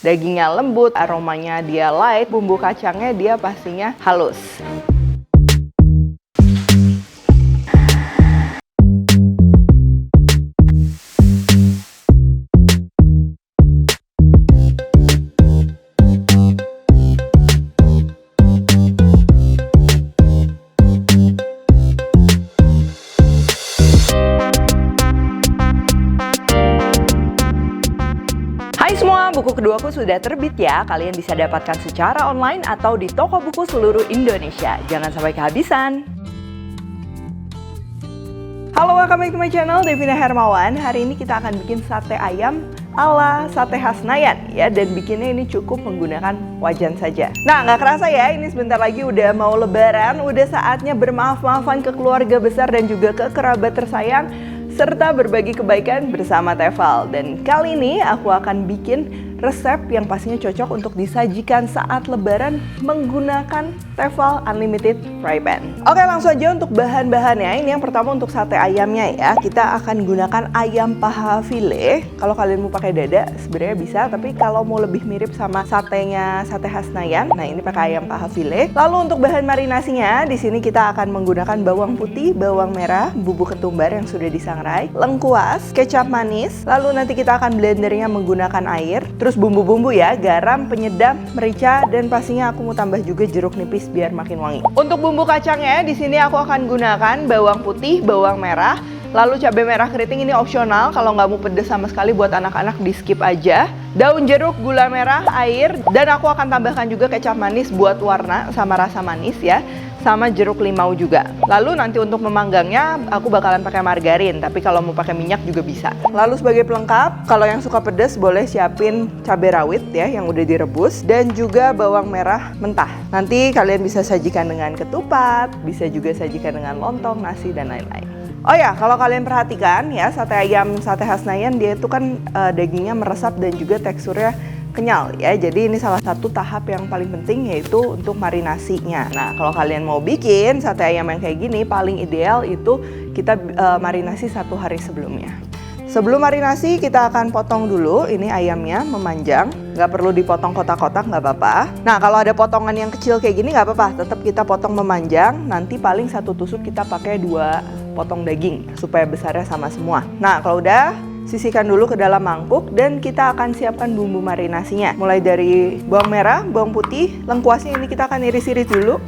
Dagingnya lembut, aromanya dia light, bumbu kacangnya dia pastinya halus. Hai semua, buku keduaku sudah terbit ya. Kalian bisa dapatkan secara online atau di toko buku seluruh Indonesia. Jangan sampai kehabisan. Halo, welcome back to my channel, Devina Hermawan. Hari ini kita akan bikin sate ayam ala sate khas Senayan ya. Dan bikinnya ini cukup menggunakan wajan saja. Nah, nggak kerasa ya, ini sebentar lagi udah mau lebaran. Udah saatnya bermaaf-maafan ke keluarga besar dan juga ke kerabat tersayang, serta berbagi kebaikan bersama Tefal. Dan kali ini aku akan bikin resep yang pastinya cocok untuk disajikan saat lebaran menggunakan Tefal Unlimited Fry Pan. Oke, langsung aja untuk bahan-bahannya. Ini yang pertama untuk sate ayamnya ya. Kita akan gunakan ayam paha file. Kalau kalian mau pakai dada sebenarnya bisa, tapi kalau mau lebih mirip sama satenya sate khas Senayan, nah ini pakai ayam paha file. Lalu untuk bahan marinasinya, di sini kita akan menggunakan bawang putih, bawang merah, bubuk ketumbar yang sudah disangrai, lengkuas, kecap manis. Lalu nanti kita akan blendernya menggunakan air. Terus bumbu-bumbu ya, garam, penyedap, merica, dan pastinya aku mau tambah juga jeruk nipis biar makin wangi. Untuk bumbu kacangnya, di sini aku akan gunakan bawang putih, bawang merah, lalu cabai merah keriting ini opsional. Kalau nggak mau pedes sama sekali buat anak-anak di skip aja. Daun jeruk, gula merah, air, dan aku akan tambahkan juga kecap manis buat warna sama rasa manis ya. Sama jeruk limau juga. Lalu nanti untuk memanggangnya aku bakalan pakai margarin, tapi kalau mau pakai minyak juga bisa. Lalu sebagai pelengkap, kalau yang suka pedas boleh siapin cabai rawit ya yang udah direbus, dan juga bawang merah mentah. Nanti kalian bisa sajikan dengan ketupat, bisa juga sajikan dengan lontong, nasi, dan lain-lain. Oh ya, kalau kalian perhatikan ya, sate ayam sate khas Senayan dia itu kan dagingnya meresap dan juga teksturnya kenyal ya. Jadi ini salah satu tahap yang paling penting, yaitu untuk marinasinya. Nah, kalau kalian mau bikin sate ayam yang kayak gini, paling ideal itu kita marinasi 1 hari sebelumnya. Sebelum marinasi kita akan potong dulu ini ayamnya memanjang. Nggak perlu dipotong kotak-kotak, nggak apa-apa. Nah, kalau ada potongan yang kecil kayak gini nggak apa-apa, tetap kita potong memanjang. Nanti paling 1 tusuk kita pakai 2 potong daging supaya besarnya sama semua. Nah, kalau udah, sisihkan dulu ke dalam mangkuk dan kita akan siapkan bumbu marinasinya. Mulai dari bawang merah, bawang putih, lengkuasnya ini kita akan iris-iris dulu.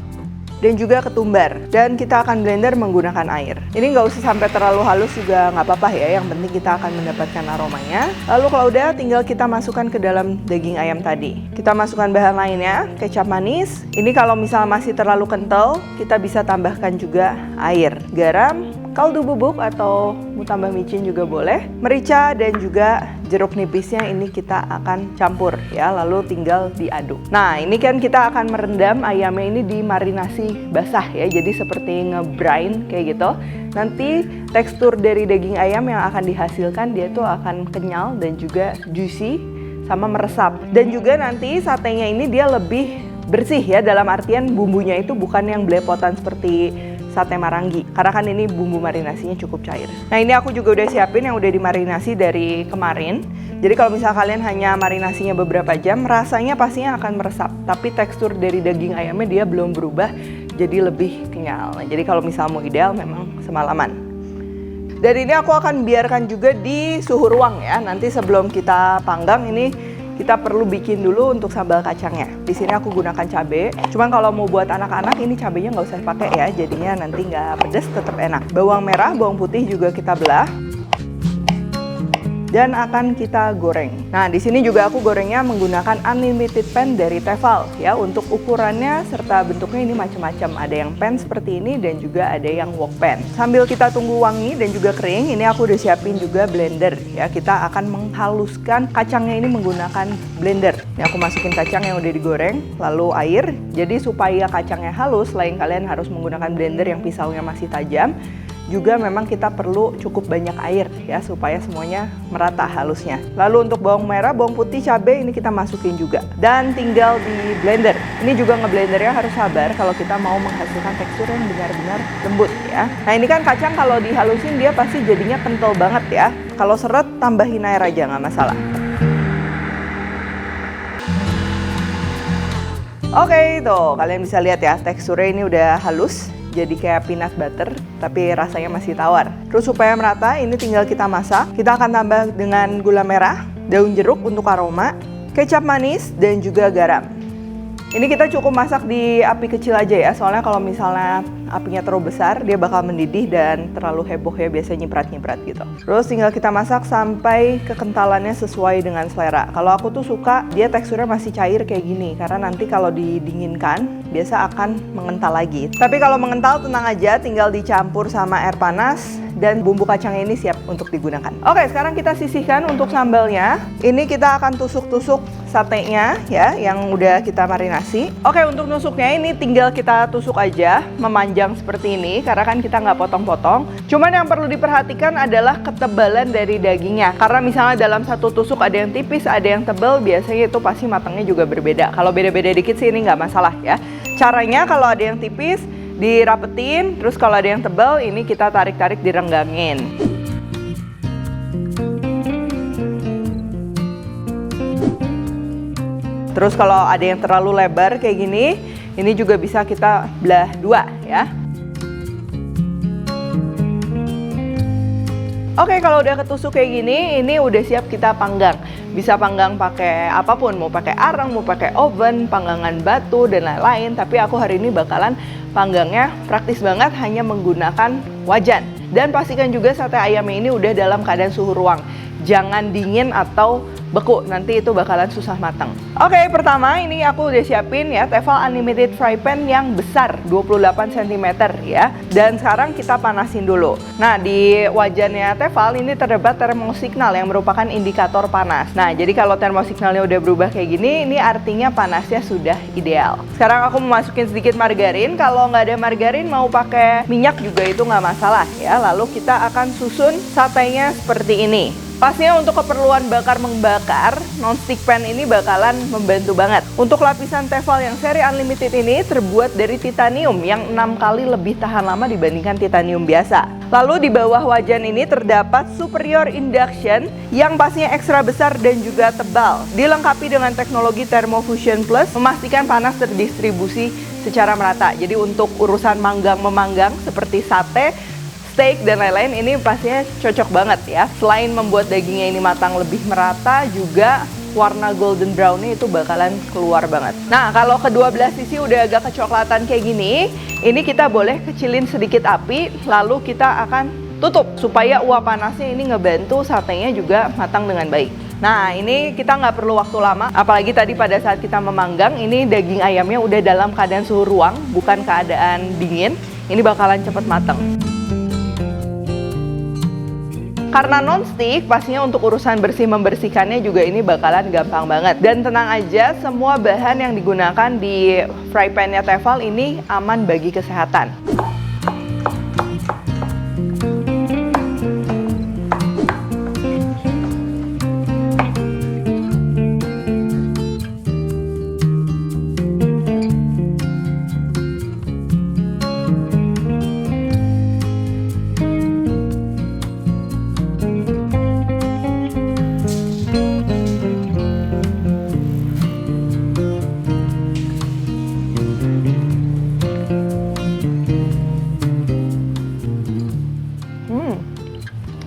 Dan juga ketumbar. Dan kita akan blender menggunakan air. Ini nggak usah sampai terlalu halus juga nggak apa-apa ya. Yang penting kita akan mendapatkan aromanya. Lalu kalau udah, tinggal kita masukkan ke dalam daging ayam tadi. Kita masukkan bahan lainnya, kecap manis. Ini kalau misal masih terlalu kental, kita bisa tambahkan juga air, garam, kaldu bubuk atau mau tambah micin juga boleh, merica, dan juga jeruk nipisnya ini kita akan campur ya, lalu tinggal diaduk. Nah, ini kan kita akan merendam ayamnya ini di marinasi basah ya, jadi seperti nge-brine kayak gitu. Nanti tekstur dari daging ayam yang akan dihasilkan dia tuh akan kenyal dan juga juicy sama meresap. Dan juga nanti satenya ini dia lebih bersih ya, dalam artian bumbunya itu bukan yang belepotan seperti sate Marangi, karena kan ini bumbu marinasinya cukup cair. Nah, ini aku juga udah siapin yang udah dimarinasi dari kemarin. Jadi kalau misal kalian hanya marinasinya beberapa jam, rasanya pastinya akan meresap. Tapi tekstur dari daging ayamnya dia belum berubah, jadi lebih kenyal. Nah, jadi kalau misal mau ideal memang semalaman. Dan ini aku akan biarkan juga di suhu ruang ya. Nanti sebelum kita panggang ini kita perlu bikin dulu untuk sambal kacangnya. Di sini aku gunakan cabai. Cuman kalau mau buat anak-anak ini cabainya nggak usah pakai ya. Jadinya nanti nggak pedes, tetap enak. Bawang merah, bawang putih juga kita belah. Dan akan kita goreng. Nah, di sini juga aku gorengnya menggunakan Unlimited Pan dari Tefal ya. Untuk ukurannya serta bentuknya ini macam-macam. Ada yang pan seperti ini dan juga ada yang wok pan. Sambil kita tunggu wangi dan juga kering, ini aku udah siapin juga blender ya. Kita akan menghaluskan kacangnya ini menggunakan blender. Ini aku masukin kacang yang udah digoreng, lalu air. Jadi supaya kacangnya halus, selain kalian harus menggunakan blender yang pisaunya masih tajam, juga memang kita perlu cukup banyak air ya supaya semuanya merata halusnya. Lalu untuk bawang merah, bawang putih, cabai ini kita masukin juga dan tinggal di blender. Ini juga ngeblendernya harus sabar kalau kita mau menghasilkan tekstur yang benar-benar lembut ya. Nah, ini kan kacang kalau dihalusin dia pasti jadinya kental banget ya. Kalau seret tambahin air aja nggak masalah. Oke, tuh kalian bisa lihat ya, teksturnya ini udah halus, jadi kayak peanut butter, tapi rasanya masih tawar. Terus supaya merata, ini tinggal kita masak. Kita akan tambah dengan gula merah, daun jeruk untuk aroma, kecap manis, dan juga garam. Ini kita cukup masak di api kecil aja ya, soalnya kalau misalnya apinya terlalu besar, dia bakal mendidih dan terlalu heboh ya, biasanya nyiprat-nyiprat gitu. Terus tinggal kita masak sampai kekentalannya sesuai dengan selera. Kalau aku tuh suka dia teksturnya masih cair kayak gini, karena nanti kalau didinginkan, biasa akan mengental lagi. Tapi kalau mengental tenang aja, tinggal dicampur sama air panas, dan bumbu kacangnya ini siap untuk digunakan. Oke, sekarang kita sisihkan untuk sambalnya. Ini kita akan tusuk-tusuk satenya ya, yang udah kita marinasi. Oke, untuk nusuknya ini tinggal kita tusuk aja, memanjang seperti ini, karena kan kita nggak potong-potong. Cuman yang perlu diperhatikan adalah ketebalan dari dagingnya. Karena misalnya dalam satu tusuk ada yang tipis, ada yang tebal, biasanya itu pasti matangnya juga berbeda. Kalau beda-beda dikit sih ini nggak masalah ya. Caranya kalau ada yang tipis, dirapetin, terus kalau ada yang tebal, ini kita tarik-tarik direnggangin. Terus kalau ada yang terlalu lebar kayak gini, ini juga bisa kita belah dua ya. Oke, kalau udah ketusuk kayak gini, ini udah siap kita panggang. Bisa panggang pakai apapun, mau pakai arang, mau pakai oven, panggangan batu, dan lain-lain. Tapi aku hari ini bakalan panggangnya praktis banget, hanya menggunakan wajan. Dan pastikan juga sate ayamnya ini udah dalam keadaan suhu ruang. Jangan dingin atau beku, nanti itu bakalan susah matang. Oke, pertama ini aku udah siapin ya Tefal Unlimited Fry Pan yang besar 28 cm ya. Dan sekarang kita panasin dulu. Nah, di wajannya Tefal ini terdapat termosignal yang merupakan indikator panas. Nah, jadi kalau termosignalnya udah berubah kayak gini, ini artinya panasnya sudah ideal. Sekarang aku mau masukin sedikit margarin. Kalau nggak ada margarin, mau pakai minyak juga itu nggak masalah ya. Lalu kita akan susun satenya seperti ini. Pastinya untuk keperluan bakar membakar, non-stick pan ini bakalan membantu banget. Untuk lapisan Tefal yang seri Unlimited ini terbuat dari titanium yang 6 kali lebih tahan lama dibandingkan titanium biasa. Lalu di bawah wajan ini terdapat superior induction yang pastinya ekstra besar dan juga tebal. Dilengkapi dengan teknologi Thermofusion Plus, memastikan panas terdistribusi secara merata. Jadi untuk urusan manggang-memanggang seperti sate, steak dan lain-lain, ini pastinya cocok banget ya. Selain membuat dagingnya ini matang lebih merata, juga warna golden brown-nya itu bakalan keluar banget. Nah, kalau kedua belah sisi udah agak kecoklatan kayak gini, ini kita boleh kecilin sedikit api, lalu kita akan tutup supaya uap panasnya ini ngebantu satenya juga matang dengan baik. Nah, ini kita nggak perlu waktu lama, apalagi tadi pada saat kita memanggang, ini daging ayamnya udah dalam keadaan suhu ruang, bukan keadaan dingin. Ini bakalan cepet matang. Karena non-stick, pastinya untuk urusan bersih-membersihkannya juga ini bakalan gampang banget. Dan tenang aja, semua bahan yang digunakan di fry pan-nya Tefal ini aman bagi kesehatan.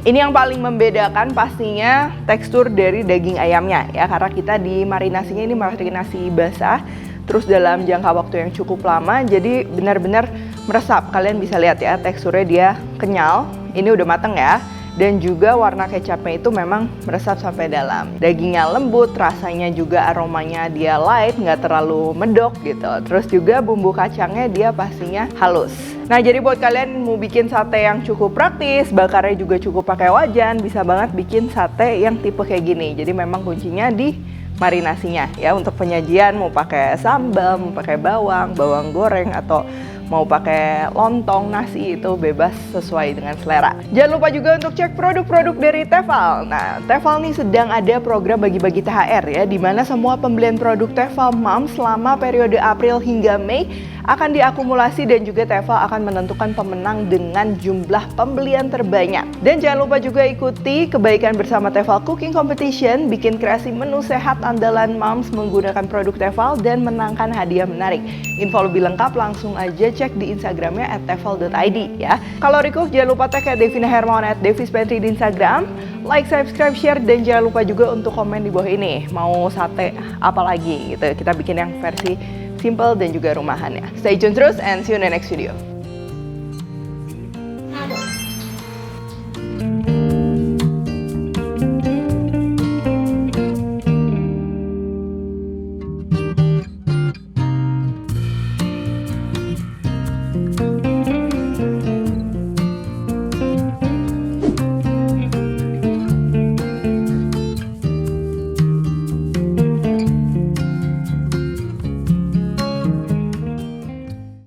Ini yang paling membedakan pastinya tekstur dari daging ayamnya ya, karena kita di marinasinya ini marinasi basah, terus dalam jangka waktu yang cukup lama, jadi benar-benar meresap. Kalian bisa lihat ya, teksturnya dia kenyal, ini udah mateng ya. Dan juga warna kecapnya itu memang meresap sampai dalam. Dagingnya lembut, rasanya juga aromanya dia light, nggak terlalu medok gitu. Terus juga bumbu kacangnya dia pastinya halus. Nah, jadi buat kalian mau bikin sate yang cukup praktis, bakarnya juga cukup pakai wajan, bisa banget bikin sate yang tipe kayak gini. Jadi memang kuncinya di marinasinya ya. Untuk penyajian mau pakai sambal, mau pakai bawang, bawang goreng, atau mau pakai lontong, nasi, itu bebas sesuai dengan selera. Jangan lupa juga untuk cek produk-produk dari Tefal. Nah, Tefal nih sedang ada program bagi-bagi THR ya, di mana semua pembelian produk Tefal Mom selama periode April hingga Mei akan diakumulasi dan juga Tefal akan menentukan pemenang dengan jumlah pembelian terbanyak. Dan jangan lupa juga ikuti Kebaikan Bersama Tefal Cooking Competition, bikin kreasi menu sehat andalan moms menggunakan produk Tefal dan menangkan hadiah menarik. Info lebih lengkap langsung aja cek di Instagramnya @tefal.id ya. Kalau request jangan lupa tag Devina Hermawan @devispantry di Instagram. Like, subscribe, share, dan jangan lupa juga untuk komen di bawah ini. Mau sate apa lagi gitu. Kita bikin yang versi simple dan juga rumahan ya. Stay tune terus and see you in the next video.